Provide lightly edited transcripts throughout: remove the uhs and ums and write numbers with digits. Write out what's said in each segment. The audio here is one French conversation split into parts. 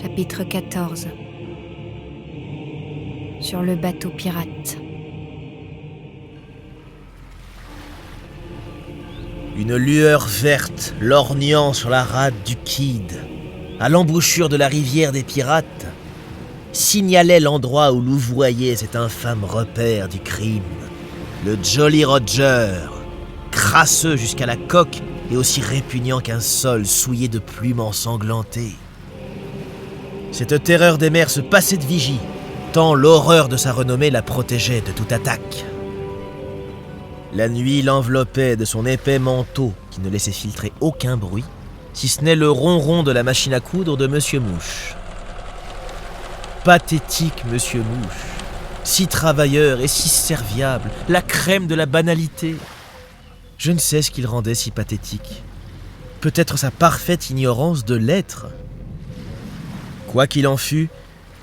Chapitre 14. Sur le bateau pirate. Une lueur verte lorgnant sur la rade du Kidd, à l'embouchure de la rivière des pirates, signalait l'endroit où louvoyait cet infâme repère du crime, le Jolly Roger, crasseux jusqu'à la coque et aussi répugnant qu'un sol souillé de plumes ensanglantées. Cette terreur des mers se passait de vigie, tant l'horreur de sa renommée la protégeait de toute attaque. La nuit l'enveloppait de son épais manteau qui ne laissait filtrer aucun bruit, si ce n'est le ronron de la machine à coudre de Monsieur Mouche. Pathétique Monsieur Mouche, si travailleur et si serviable, la crème de la banalité. Je ne sais ce qu'il rendait si pathétique. Peut-être sa parfaite ignorance de l'être. Quoi qu'il en fût,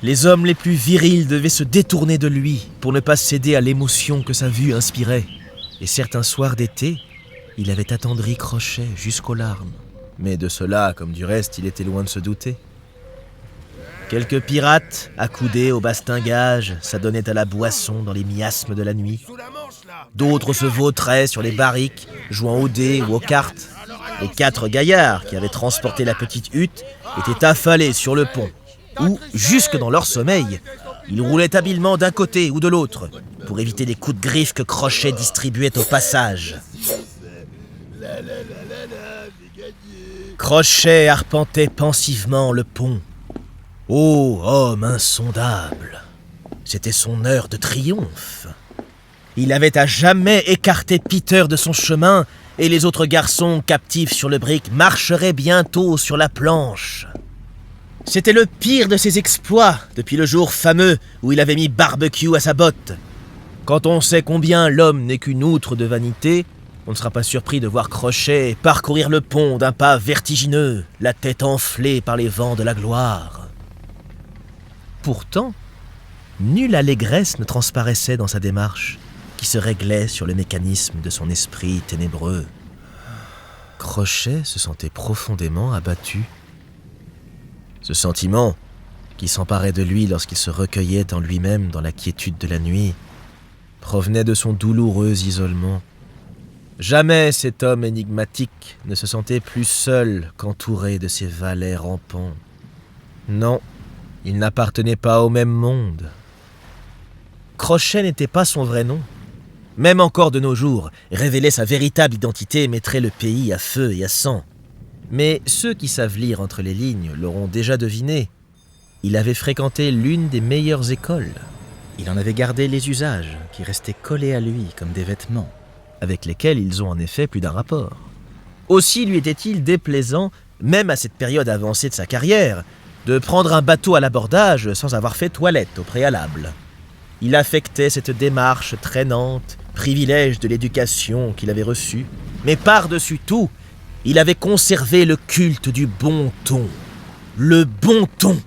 les hommes les plus virils devaient se détourner de lui pour ne pas céder à l'émotion que sa vue inspirait. Et certains soirs d'été, il avait attendri Crochet jusqu'aux larmes. Mais de cela, comme du reste, il était loin de se douter. Quelques pirates, accoudés au bastingage, s'adonnaient à la boisson dans les miasmes de la nuit. D'autres se vautraient sur les barriques, jouant aux dés ou aux cartes. Les 4 gaillards qui avaient transporté la petite hutte étaient affalés sur le pont, où, jusque dans leur sommeil, ils roulaient habilement d'un côté ou de l'autre, pour éviter les coups de griffe que Crochet distribuait au passage. Crochet arpentait pensivement le pont. Ô homme insondable! C'était son heure de triomphe. Il avait à jamais écarté Peter de son chemin, et les autres garçons captifs sur le brick marcheraient bientôt sur la planche. C'était le pire de ses exploits depuis le jour fameux où il avait mis Barbecue à sa botte. Quand on sait combien l'homme n'est qu'une outre de vanité, on ne sera pas surpris de voir Crochet parcourir le pont d'un pas vertigineux, la tête enflée par les vents de la gloire. Pourtant, nulle allégresse ne transparaissait dans sa démarche, qui se réglait sur le mécanisme de son esprit ténébreux. Crochet se sentait profondément abattu. Ce sentiment, qui s'emparait de lui lorsqu'il se recueillait en lui-même dans la quiétude de la nuit, provenait de son douloureux isolement. Jamais cet homme énigmatique ne se sentait plus seul qu'entouré de ses valets rampants. Non, il n'appartenait pas au même monde. Crochet n'était pas son vrai nom. Même encore de nos jours, révéler sa véritable identité mettrait le pays à feu et à sang. Mais ceux qui savent lire entre les lignes l'auront déjà deviné. Il avait fréquenté l'une des meilleures écoles. Il en avait gardé les usages, qui restaient collés à lui comme des vêtements, avec lesquels ils ont en effet plus d'un rapport. Aussi lui était-il déplaisant, même à cette période avancée de sa carrière, de prendre un bateau à l'abordage sans avoir fait toilette au préalable. Il affectait cette démarche traînante, privilège de l'éducation qu'il avait reçue, mais par-dessus tout, il avait conservé le culte du bon ton. Le bon ton.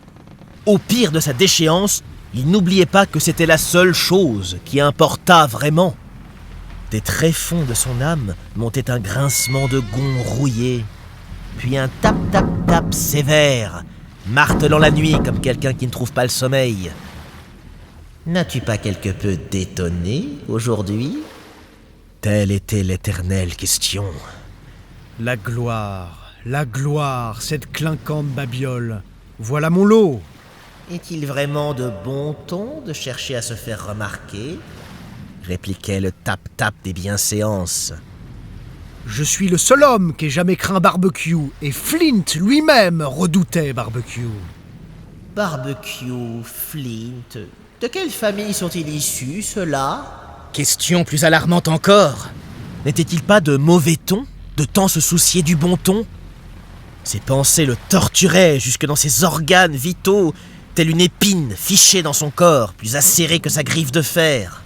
Au pire de sa déchéance, il n'oubliait pas que c'était la seule chose qui importât vraiment. Des tréfonds de son âme montait un grincement de gonds rouillés, puis un tap-tap-tap sévère, martelant la nuit comme quelqu'un qui ne trouve pas le sommeil. « N'as-tu pas quelque peu détonné aujourd'hui ?» Telle était l'éternelle question. La gloire, cette clinquante babiole. Voilà mon lot. Est-il vraiment de bon ton de chercher à se faire remarquer ? Répliquait le tap-tap des bienséances. Je suis le seul homme qui ait jamais craint Barbecue, et Flint lui-même redoutait Barbecue. Barbecue, Flint, de quelle famille sont-ils issus, ceux-là ? Question plus alarmante encore. N'était-il pas de mauvais ton, de tant se soucier du bon ton ? Ses pensées le torturaient jusque dans ses organes vitaux, telle une épine fichée dans son corps, plus acérée que sa griffe de fer.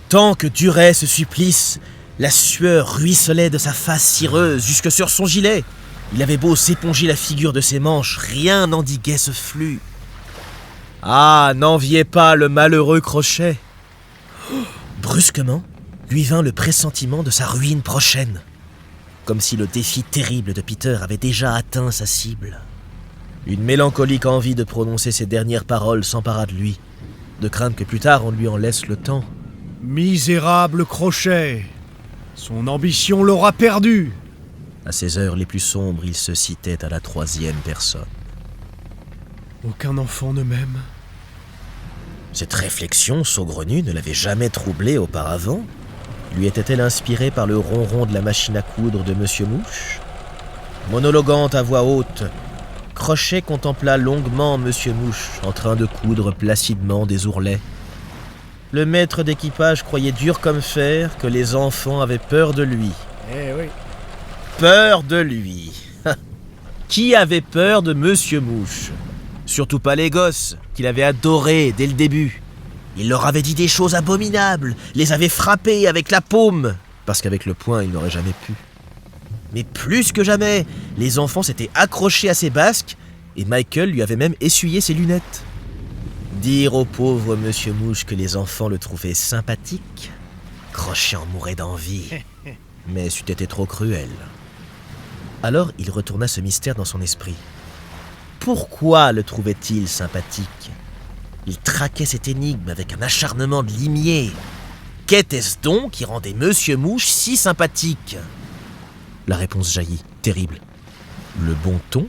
Tant que durait ce supplice, la sueur ruisselait de sa face cireuse jusque sur son gilet. Il avait beau s'éponger la figure de ses manches, rien n'endiguait ce flux. Ah, n'enviez pas le malheureux Crochet. Brusquement, lui vint le pressentiment de sa ruine prochaine, comme si le défi terrible de Peter avait déjà atteint sa cible. Une mélancolique envie de prononcer ces dernières paroles s'empara de lui, de crainte que plus tard on lui en laisse le temps. Misérable Crochet! Son ambition l'aura perdu! À ces heures les plus sombres, il se citait à la 3e personne. Aucun enfant ne m'aime. Cette réflexion saugrenue ne l'avait jamais troublé auparavant. Lui était-elle inspirée par le ronron de la machine à coudre de Monsieur Mouche? Monologuant à voix haute, Crochet contempla longuement Monsieur Mouche en train de coudre placidement des ourlets. Le maître d'équipage croyait dur comme fer que les enfants avaient peur de lui. Eh oui. Peur de lui. Qui avait peur de Monsieur Mouche? Surtout pas les gosses, qu'il avait adorés dès le début. Il leur avait dit des choses abominables, les avait frappés avec la paume, parce qu'avec le poing, il n'aurait jamais pu. Mais plus que jamais, les enfants s'étaient accrochés à ses basques, et Michael lui avait même essuyé ses lunettes. Dire au pauvre Monsieur Mouche que les enfants le trouvaient sympathique, Crochet en mourait d'envie, mais c'eût été trop cruel. Alors il retourna ce mystère dans son esprit. Pourquoi le trouvait-il sympathique? Il traquait cette énigme avec un acharnement de limier. Qu'était-ce donc qui rendait Monsieur Mouche si sympathique? La réponse jaillit, terrible. Le bon ton?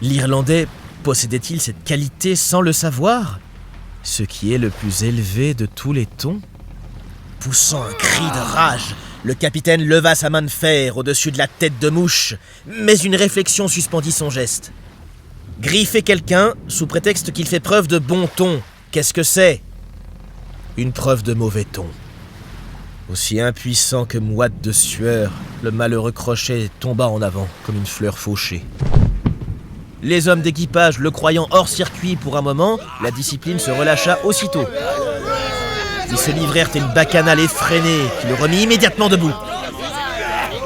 L'Irlandais possédait-il cette qualité sans le savoir? Ce qui est le plus élevé de tous les tons? Poussant un cri de rage, le capitaine leva sa main de fer au-dessus de la tête de Mouche, mais une réflexion suspendit son geste. Griffer quelqu'un sous prétexte qu'il fait preuve de bon ton, qu'est-ce que c'est? Une preuve de mauvais ton. Aussi impuissant que moite de sueur, le malheureux Crochet tomba en avant comme une fleur fauchée. Les hommes d'équipage le croyant hors circuit pour un moment, la discipline se relâcha aussitôt. Ils se livrèrent à une bacchanale effrénée qui le remit immédiatement debout.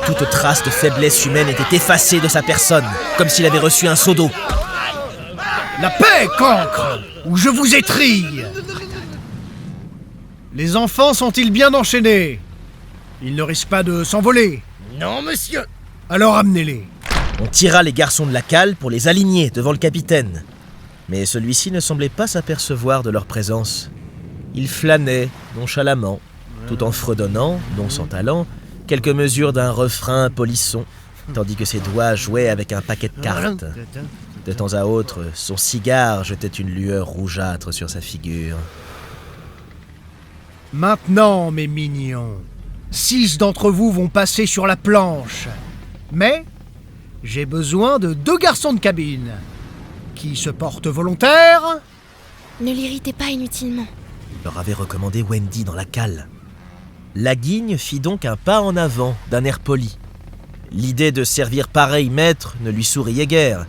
Toute trace de faiblesse humaine était effacée de sa personne, comme s'il avait reçu un seau d'eau. La paix, cancre, ou je vous étrille! Les enfants sont-ils bien enchaînés? Ils ne risquent pas de s'envoler? Non, monsieur. Alors amenez-les. On tira les garçons de la cale pour les aligner devant le capitaine. Mais celui-ci ne semblait pas s'apercevoir de leur présence. Il flânait nonchalamment, tout en fredonnant, non sans talent, quelques mesures d'un refrain polisson, tandis que ses doigts jouaient avec un paquet de cartes. De temps à autre, son cigare jetait une lueur rougeâtre sur sa figure. Maintenant, mes mignons, 6 d'entre vous vont passer sur la planche. Mais j'ai besoin de 2 garçons de cabine. Qui se portent volontaires? Ne l'irritez pas inutilement. Leur avait recommandé Wendy dans la cale. La guigne fit donc un pas en avant, d'un air poli. L'idée de servir pareil maître ne lui souriait guère,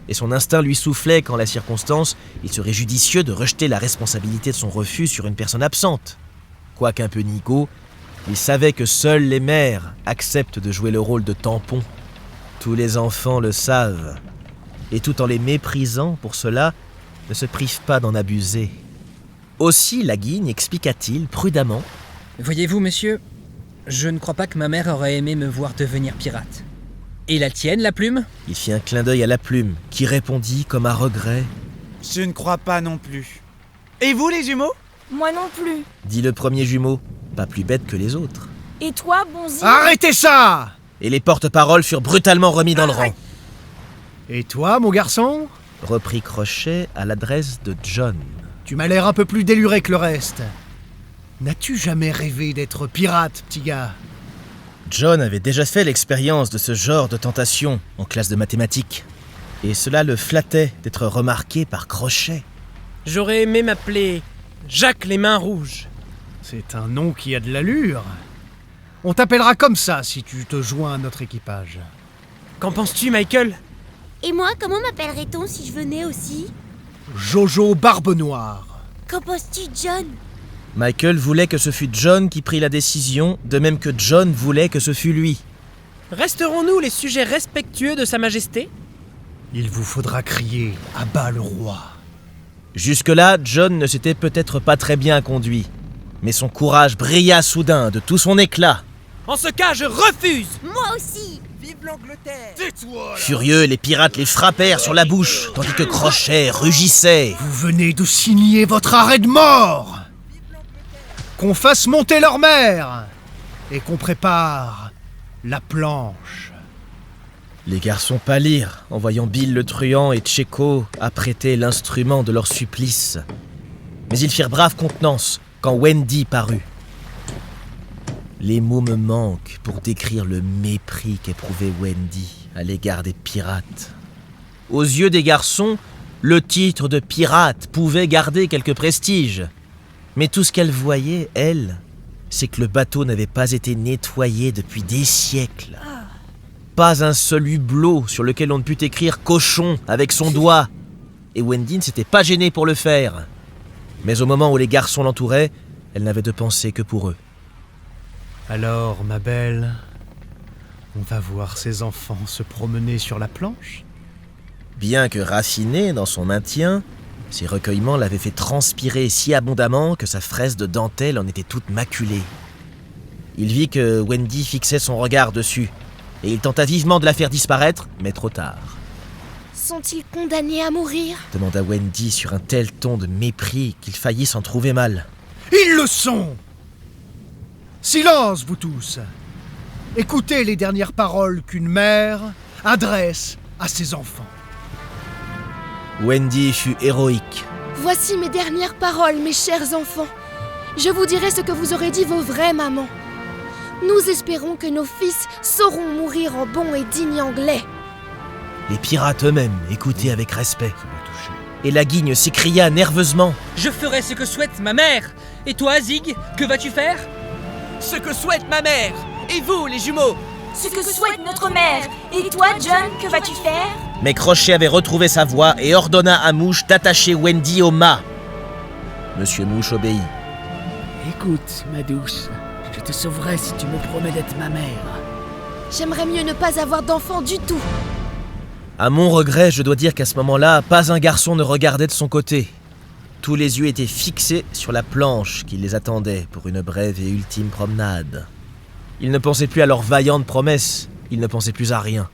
et son instinct lui soufflait qu'en la circonstance, il serait judicieux de rejeter la responsabilité de son refus sur une personne absente. Quoiqu'un peu nigaud, il savait que seuls les mères acceptent de jouer le rôle de tampon. Tous les enfants le savent, et tout en les méprisant pour cela, ne se privent pas d'en abuser. Aussi la guigne expliqua-t-il prudemment. Voyez-vous, monsieur, je ne crois pas que ma mère aurait aimé me voir devenir pirate. Et la tienne, la plume? Il fit un clin d'œil à la plume, qui répondit comme à regret. Je ne crois pas non plus. Et vous, les jumeaux? Moi non plus. Dit le premier jumeau, pas plus bête que les autres. Et toi, Bonzi? Arrêtez ça! Et les porte-paroles furent brutalement remis dans le rang. Et toi, mon garçon? Reprit Crochet à l'adresse de John. Tu m'as l'air un peu plus déluré que le reste. N'as-tu jamais rêvé d'être pirate, petit gars? John avait déjà fait l'expérience de ce genre de tentation en classe de mathématiques. Et cela le flattait d'être remarqué par Crochet. J'aurais aimé m'appeler Jacques les Mains Rouges. C'est un nom qui a de l'allure. On t'appellera comme ça si tu te joins à notre équipage. Qu'en penses-tu, Michael? Et moi, comment m'appellerait-on si je venais aussi? Jojo Barbe Noire. Qu'en penses-tu, John? Michael voulait que ce fût John qui prit la décision, de même que John voulait que ce fût lui. Resterons-nous les sujets respectueux de Sa Majesté? Il vous faudra crier « À bas le roi ». Jusque-là, John ne s'était peut-être pas très bien conduit, mais son courage brilla soudain de tout son éclat. En ce cas, je refuse! Moi aussi! Vive l'Angleterre! Furieux, les pirates les frappèrent sur la bouche, tandis que Crochet rugissait. Vous venez de signer votre arrêt de mort. Qu'on fasse monter leur mère et qu'on prépare la planche. Les garçons pâlirent en voyant Bill le truand et Tchéco apprêter l'instrument de leur supplice. Mais ils firent brave contenance quand Wendy parut. Les mots me manquent pour décrire le mépris qu'éprouvait Wendy à l'égard des pirates. Aux yeux des garçons, le titre de pirate pouvait garder quelque prestige. Mais tout ce qu'elle voyait, elle, c'est que le bateau n'avait pas été nettoyé depuis des siècles. Pas un seul hublot sur lequel on ne pût écrire « cochon » avec son doigt. Et Wendy ne s'était pas gênée pour le faire. Mais au moment où les garçons l'entouraient, elle n'avait de pensée que pour eux. Alors, ma belle, on va voir ces enfants se promener sur la planche? Bien que raffiné dans son maintien, ses recueillements l'avaient fait transpirer si abondamment que sa fraise de dentelle en était toute maculée. Il vit que Wendy fixait son regard dessus, et il tenta vivement de la faire disparaître, mais trop tard. Sont-ils condamnés à mourir? Demanda Wendy sur un tel ton de mépris qu'il faillit s'en trouver mal. Ils le sont! Silence, vous tous! Écoutez les dernières paroles qu'une mère adresse à ses enfants. Wendy fut héroïque. Voici mes dernières paroles, mes chers enfants. Je vous dirai ce que vous aurez dit vos vraies mamans. Nous espérons que nos fils sauront mourir en bon et digne anglais. Les pirates eux-mêmes écoutaient avec respect. Et la guigne s'écria nerveusement. Je ferai ce que souhaite ma mère. Et toi, Zig, que vas-tu faire? Ce que souhaite ma mère! Et vous, les jumeaux? Ce que souhaite notre mère. Et toi, John, que vas-tu faire? Mais Crochet avait retrouvé sa voix et ordonna à Mouche d'attacher Wendy au mât. Monsieur Mouche obéit. Écoute, ma douce, je te sauverai si tu me promets d'être ma mère. J'aimerais mieux ne pas avoir d'enfant du tout. À mon regret, je dois dire qu'à ce moment-là, pas un garçon ne regardait de son côté. Tous les yeux étaient fixés sur la planche qui les attendait pour une brève et ultime promenade. Ils ne pensaient plus à leurs vaillantes promesses, ils ne pensaient plus à rien.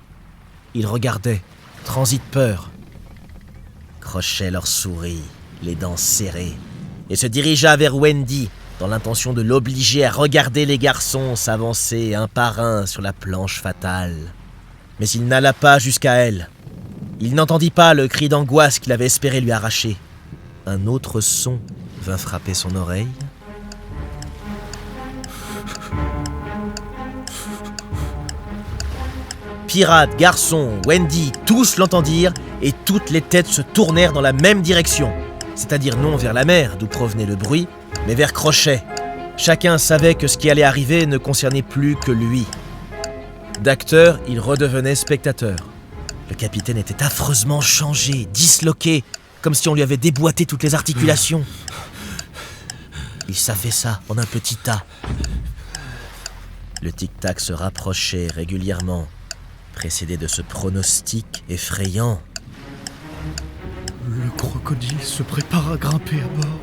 Ils regardaient, transis de peur. Crochet leur sourit, les dents serrées, et se dirigea vers Wendy, dans l'intention de l'obliger à regarder les garçons s'avancer un par un sur la planche fatale. Mais il n'alla pas jusqu'à elle. Il n'entendit pas le cri d'angoisse qu'il avait espéré lui arracher. Un autre son vint frapper son oreille. Pirates, garçons, Wendy, tous l'entendirent et toutes les têtes se tournèrent dans la même direction. C'est-à-dire non vers la mer d'où provenait le bruit, mais vers Crochet. Chacun savait que ce qui allait arriver ne concernait plus que lui. D'acteur, il redevenait spectateur. Le capitaine était affreusement changé, disloqué, comme si on lui avait déboîté toutes les articulations. Il s'affaissa en un petit tas. Le tic-tac se rapprochait régulièrement, précédé de ce pronostic effrayant. Le crocodile se prépare à grimper à bord.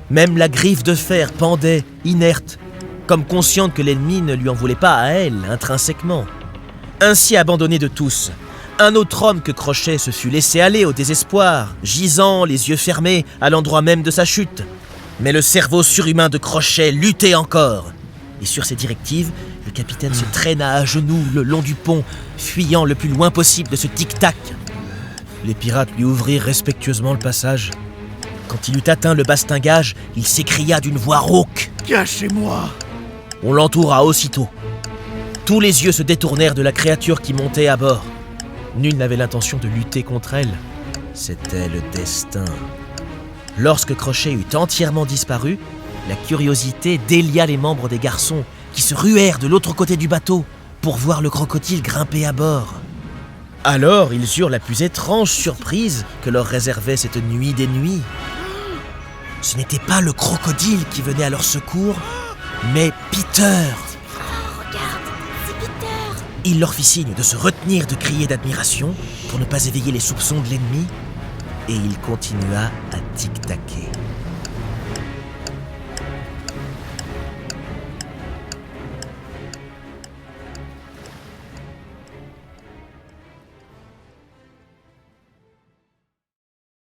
Même la griffe de fer pendait, inerte, comme consciente que l'ennemi ne lui en voulait pas à elle, intrinsèquement. Ainsi abandonné de tous, un autre homme que Crochet se fut laissé aller au désespoir, gisant, les yeux fermés, à l'endroit même de sa chute. Mais le cerveau surhumain de Crochet luttait encore. Et sur ses directives, le capitaine se traîna à genoux le long du pont, fuyant le plus loin possible de ce tic-tac. Les pirates lui ouvrirent respectueusement le passage. Quand il eut atteint le bastingage, il s'écria d'une voix rauque. « Cachez-moi » On l'entoura aussitôt. Tous les yeux se détournèrent de la créature qui montait à bord. Nul n'avait l'intention de lutter contre elle. C'était le destin. Lorsque Crochet eut entièrement disparu, la curiosité délia les membres des garçons qui se ruèrent de l'autre côté du bateau pour voir le crocodile grimper à bord. Alors ils eurent la plus étrange surprise que leur réservait cette nuit des nuits. Ce n'était pas le crocodile qui venait à leur secours, mais Peter. Regarde, c'est Peter. Il leur fit signe de se retenir de crier d'admiration pour ne pas éveiller les soupçons de l'ennemi, et il continua à tic-taquer.